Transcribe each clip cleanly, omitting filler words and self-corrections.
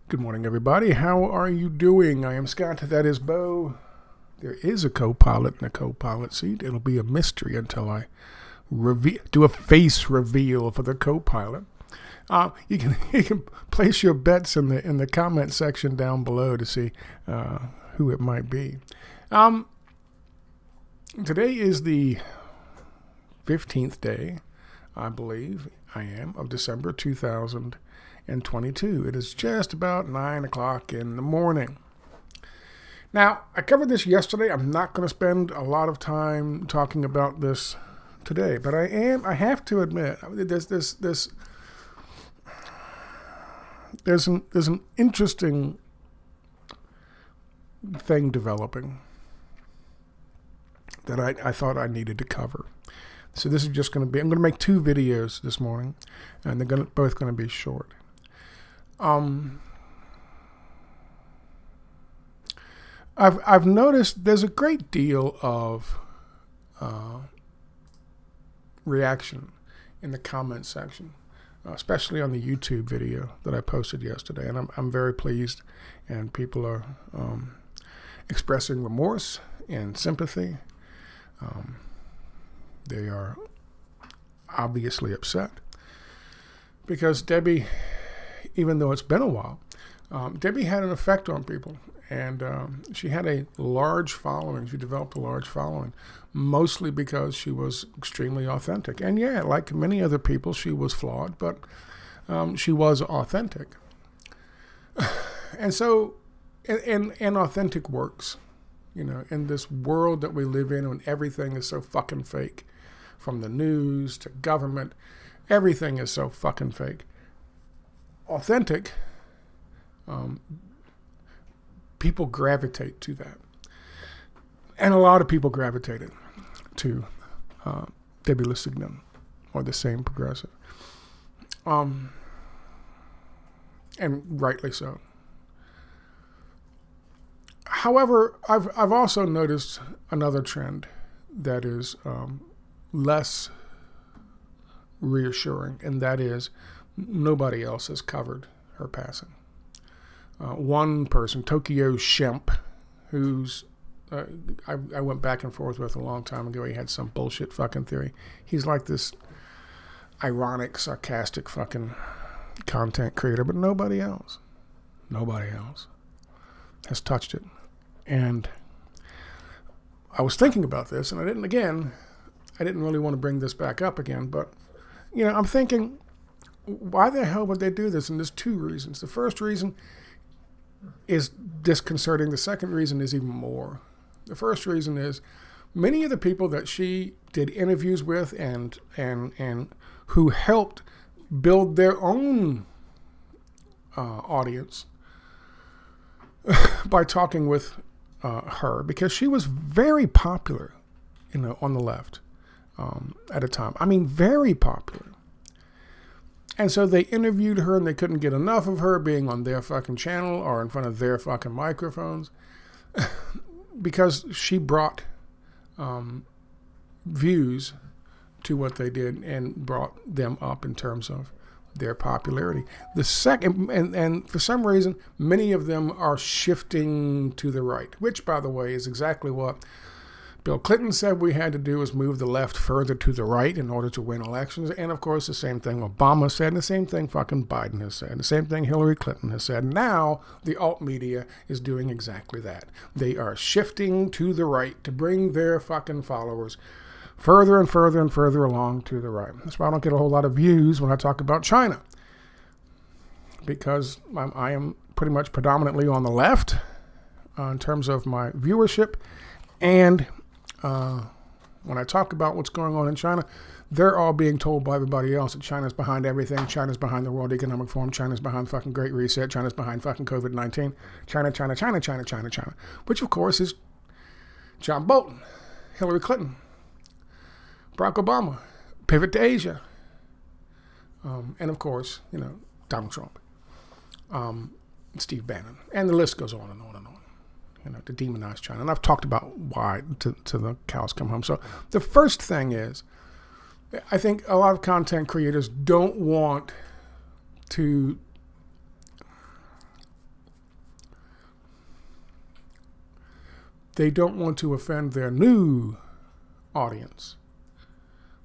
Good morning, everybody. How are you doing? I am Scott. That is Bo. There is a co-pilot in the co-pilot seat. It'll be a mystery until I do a face reveal for the co-pilot. You can place your bets in the comment section down below to see who it might be. Today is the 15th day, I believe I am, of December 2022. It is just about 9 o'clock in the morning. Now, I covered this yesterday. I'm not going to spend a lot of time talking about this today, but I have to admit, there's an interesting thing developing that I thought I needed to cover. So this is just going to be, I'm going to make two videos this morning, and they're both going to be short. I've noticed there's a great deal of reaction in the comment section, especially on the YouTube video that I posted yesterday, and I'm very pleased. And people are expressing remorse and sympathy. They are obviously upset because Debbie, even though it's been a while, Debbie had an effect on people, and she had a large following. She developed a large following, mostly because she was extremely authentic. And yeah, like many other people, she was flawed, but she was authentic. And so, and authentic works, in this world that we live in when everything is so fucking fake, from the news to government, everything is so fucking fake. Authentic, people gravitate to that. And a lot of people gravitated to Deborah Lusignan, or the Sane Progressive. And rightly so. However, I've also noticed another trend that is less reassuring, and that is nobody else has covered her passing. One person, Tokyo Shemp, who's I went back and forth with a long time ago. He had some bullshit fucking theory. He's like this ironic, sarcastic fucking content creator, but nobody else has touched it. And I was thinking about this, and I didn't really want to bring this back up again, but I'm thinking, why the hell would they do this? And there's two reasons. The first reason is disconcerting. The second reason is even more. The first reason is many of the people that she did interviews with and who helped build their own audience by talking with her, because she was very popular, on the left at a time. I mean, very popular. And so they interviewed her, and they couldn't get enough of her being on their fucking channel or in front of their fucking microphones because she brought views to what they did and brought them up in terms of their popularity. The second, and for some reason, many of them are shifting to the right, which, by the way, is exactly what Bill Clinton said we had to do, is move the left further to the right in order to win elections. And of course, the same thing Obama said, and the same thing fucking Biden has said, the same thing Hillary Clinton has said. Now, the alt media is doing exactly that. They are shifting to the right to bring their fucking followers further and further and further along to the right. That's why I don't get a whole lot of views when I talk about China, because I am pretty much predominantly on the left in terms of my viewership. And when I talk about what's going on in China, they're all being told by everybody else that China's behind everything. China's behind the World Economic Forum. China's behind fucking Great Reset. China's behind fucking COVID-19. China, which of course is John Bolton, Hillary Clinton, Barack Obama, pivot to Asia, and of course, Donald Trump, Steve Bannon, and the list goes on and on and on. To demonize China. And I've talked about why to the cows come home. So the first thing is, I think a lot of content creators don't want to they don't want to offend their new audience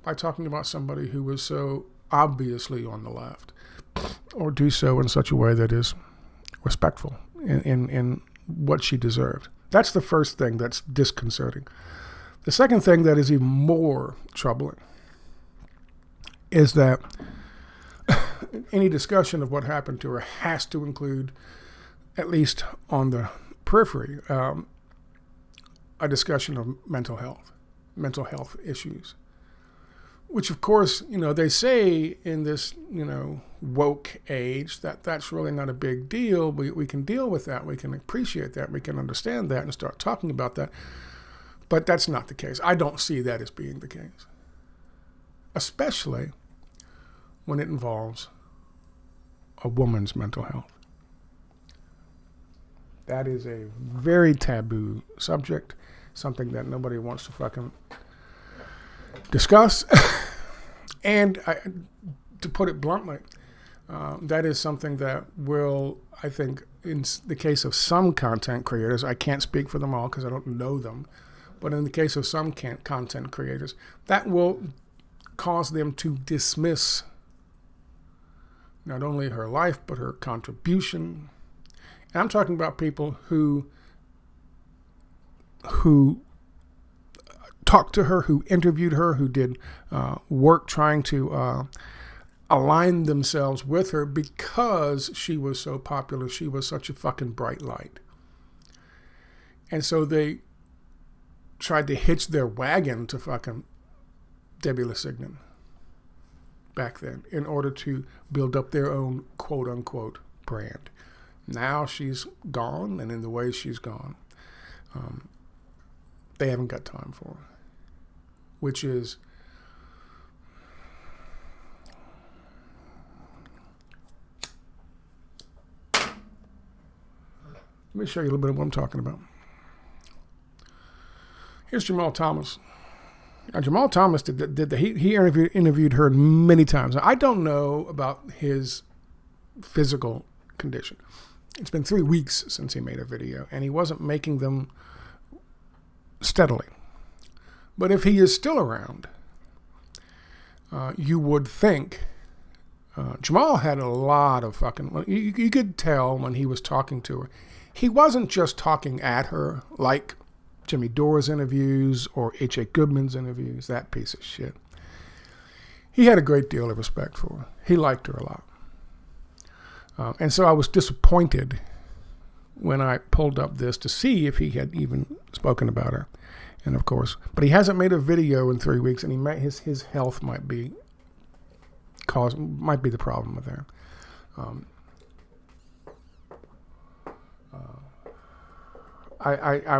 by talking about somebody who was so obviously on the left, or do so in such a way that is respectful in what she deserved. That's the first thing that's disconcerting. The second thing that is even more troubling is that any discussion of what happened to her has to include, at least on the periphery, a discussion of mental health issues. Which, of course, they say in this, woke age that that's really not a big deal. We can deal with that. We can appreciate that. We can understand that and start talking about that. But that's not the case. I don't see that as being the case. Especially when it involves a woman's mental health. That is a very taboo subject, something that nobody wants to fucking discuss. And to put it bluntly, that is something that will, I think, in the case of some content creators, I can't speak for them all because I don't know them, but in the case of some content creators, that will cause them to dismiss not only her life, but her contribution. And I'm talking about people who talked to her, who interviewed her, who did work trying to align themselves with her because she was so popular. She was such a fucking bright light. And so they tried to hitch their wagon to fucking Debbie Lusignan back then in order to build up their own quote-unquote brand. Now she's gone, and in the way she's gone, they haven't got time for her. Which is let me show you a little bit of what I'm talking about. Here's Jamal Thomas. Now, Jamal Thomas he interviewed her many times. Now, I don't know about his physical condition. It's been 3 weeks since he made a video, and he wasn't making them steadily. But if he is still around, you would think Jamal had a lot of fucking... You could tell when he was talking to her. He wasn't just talking at her like Jimmy Dore's interviews or H.A. Goodman's interviews, that piece of shit. He had a great deal of respect for her. He liked her a lot. And so I was disappointed when I pulled up this to see if he had even spoken about her. And of course, but he hasn't made a video in 3 weeks, and his health might be the problem with that. I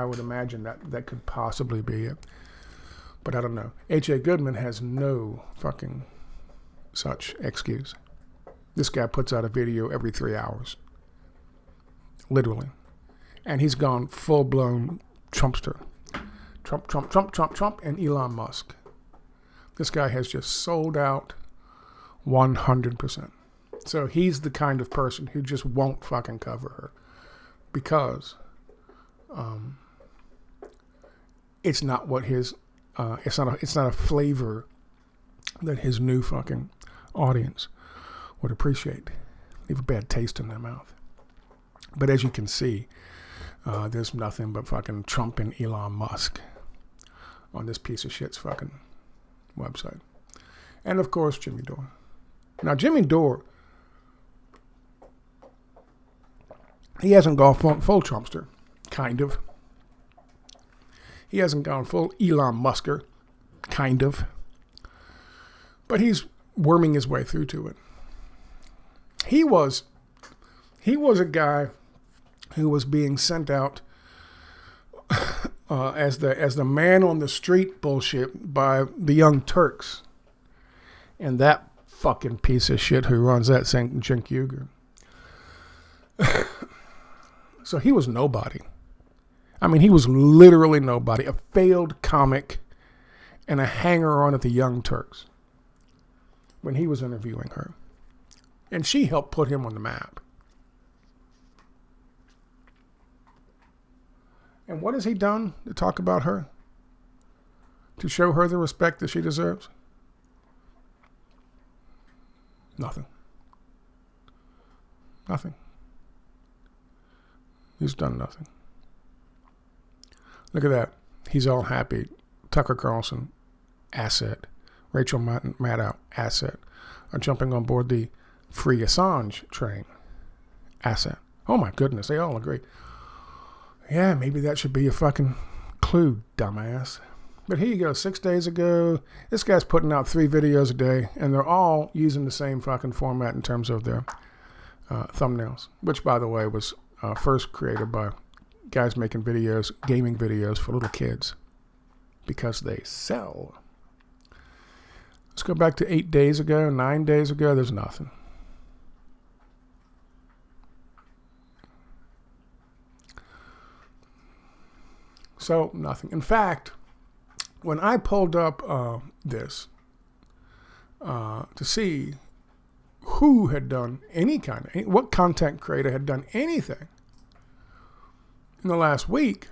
would imagine that could possibly be it, but I don't know. H.A. Goodman has no fucking such excuse. This guy puts out a video every 3 hours, literally, and he's gone full blown Trumpster. Trump, and Elon Musk. This guy has just sold out 100%. So he's the kind of person who just won't fucking cover her because it's not what his it's not a flavor that his new fucking audience would appreciate. Leave a bad taste in their mouth. But as you can see, there's nothing but fucking Trump and Elon Musk on this piece of shit's fucking website. And of course, Jimmy Dore. Now, Jimmy Dore, he hasn't gone full Trumpster, kind of. He hasn't gone full Elon Musker, kind of. But he's worming his way through to it. He was a guy who was being sent out as the man on the street bullshit by the Young Turks, and that fucking piece of shit who runs that Cenk Uygur. So he was nobody. I mean, he was literally nobody, a failed comic and a hanger-on at the Young Turks when he was interviewing her, and she helped put him on the map. And what has he done to talk about her? To show her the respect that she deserves? Nothing. Nothing. He's done nothing. Look at that. He's all happy. Tucker Carlson, asset. Rachel Maddow, asset. Are jumping on board the Free Assange train. Asset. Oh my goodness, they all agree. Yeah, maybe that should be a fucking clue, dumbass. But here you go, 6 days ago, this guy's putting out 3 videos a day, and they're all using the same fucking format in terms of their thumbnails, which, by the way, was first created by guys making videos, gaming videos for little kids, because they sell. Let's go back to 8 days ago, 9 days ago, there's nothing. So, nothing. In fact, when I pulled up this to see who had done what content creator had done anything in the last week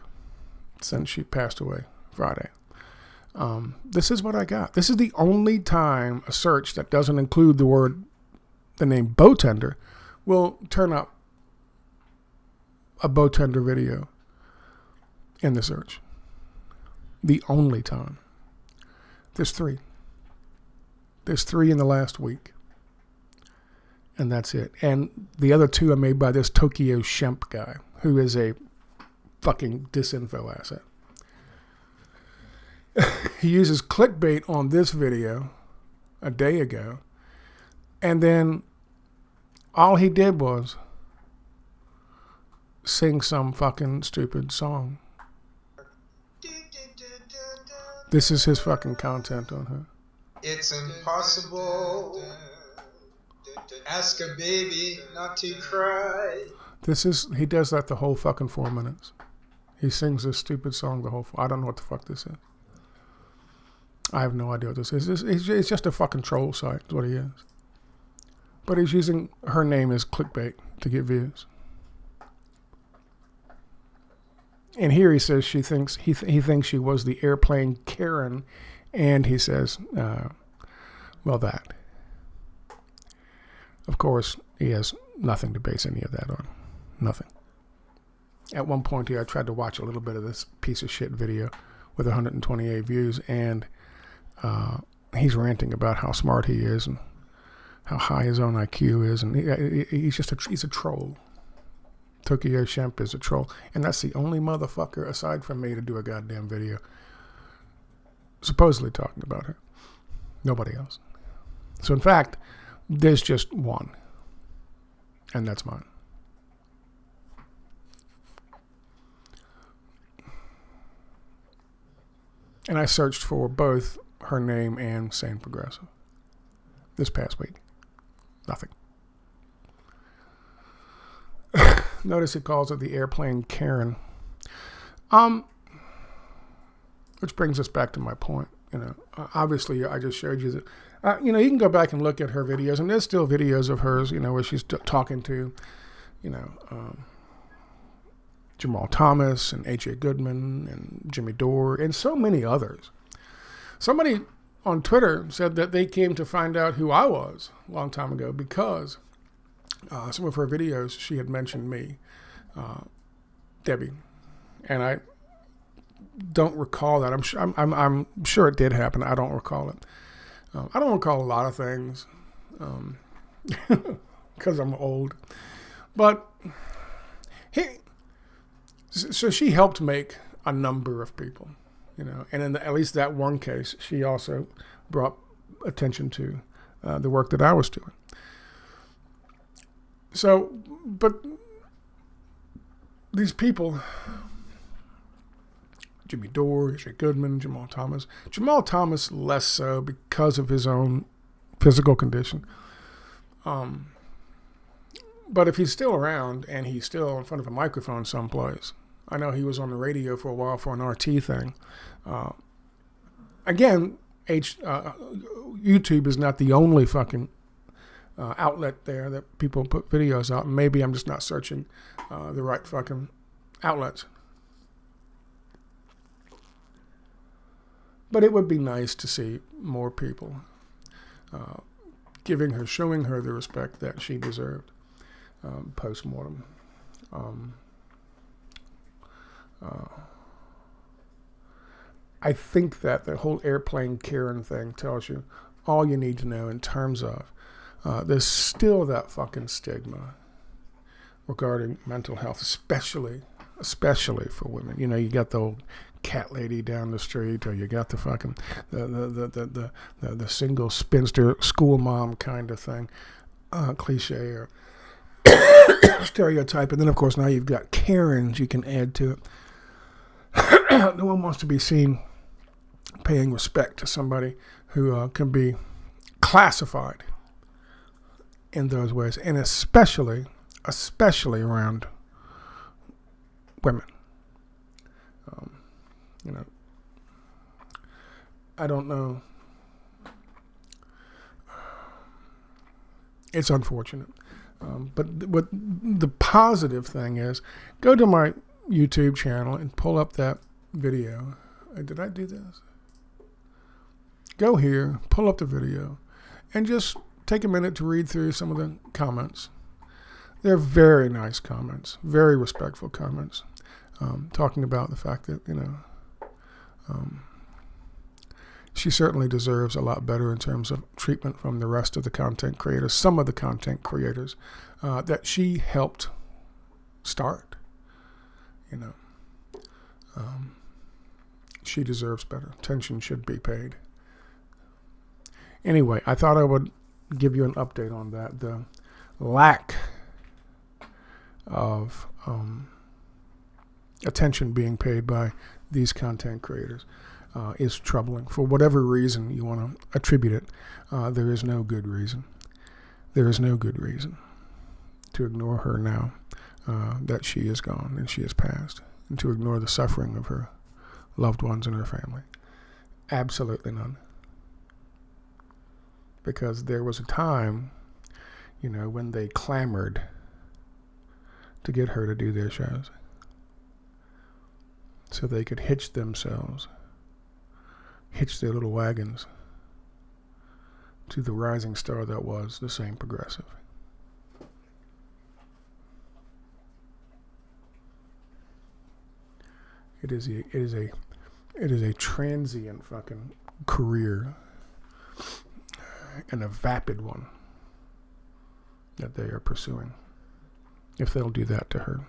since she passed away Friday, this is what I got. This is the only time a search that doesn't include the name Bowtender will turn up a Bowtender video in the search. The only time. There's 3. There's 3 in the last week. And that's it. And the other 2 are made by this Tokyo Shemp guy, who is a fucking disinfo asset. He uses clickbait on this video a day ago. And then all he did was sing some fucking stupid song. This is his fucking content on her. It's impossible to ask a baby not to cry. He does that the whole fucking 4 minutes. He sings this stupid song the whole, I don't know what the fuck this is. I have no idea what this is. It's just a fucking troll site, is what he is. But he's using her name as clickbait to get views. And here he says he thinks she was the airplane Karen, and he says, well, that. Of course, he has nothing to base any of that on. Nothing. At one point here, I tried to watch a little bit of this piece of shit video with 128 views, and he's ranting about how smart he is and how high his own IQ is, and he's a troll. Tokyo Shemp is a troll, and that's the only motherfucker aside from me to do a goddamn video supposedly talking about her. Nobody else. So in fact, there's just one, and that's mine. And I searched for both her name and Sane Progressive this past week. Nothing. Notice it calls it the airplane Karen. Which brings us back to my point. Obviously, I just showed you that. You can go back and look at her videos, and there's still videos of hers, where she's talking to, Jamal Thomas and H.A. Goodman and Jimmy Dore and so many others. Somebody on Twitter said that they came to find out who I was a long time ago because some of her videos, she had mentioned me, Debbie, and I don't recall that. I'm sure it did happen. I don't recall it. I don't recall a lot of things because I'm old. But so she helped make a number of people, and in at least that one case, she also brought attention to the work that I was doing. So, but these people, Jimmy Dore, Jay Goodman, Jamal Thomas less so because of his own physical condition. But if he's still around and he's still in front of a microphone someplace, I know he was on the radio for a while for an RT thing. Again, YouTube is not the only fucking outlet there that people put videos out. Maybe I'm just not searching the right fucking outlets. But it would be nice to see more people showing her the respect that she deserved post-mortem. I think that the whole airplane Karen thing tells you all you need to know in terms of there's still that fucking stigma regarding mental health, especially for women. You know, you got the old cat lady down the street, or you got the fucking the single spinster school mom kind of thing, cliche or stereotype, and then of course now you've got Karens you can add to it. No one wants to be seen paying respect to somebody who can be classified in those ways, and especially around women. You know, I don't know. It's unfortunate. But what the positive thing is, go to my YouTube channel and pull up that video. Did I do this? Go here, pull up the video, and just take a minute to read through some of the comments. They're very nice comments, very respectful comments, talking about the fact that, you know, she certainly deserves a lot better in terms of treatment from the rest of the content creators, some of the content creators that she helped start. You know, she deserves better. Attention should be paid. Anyway, I thought I would give you an update on that. The lack of attention being paid by these content creators is troubling. For whatever reason you want to attribute it, there is no good reason. There is no good reason to ignore her now that she is gone and she has passed, and to ignore the suffering of her loved ones and her family. Absolutely none. Because there was a time, you know, when they clamored to get her to do their shows so they could hitch their little wagons to the rising star that was the Sane Progressive. It is a transient fucking career, and a vapid one that they are pursuing, if they'll do that to her.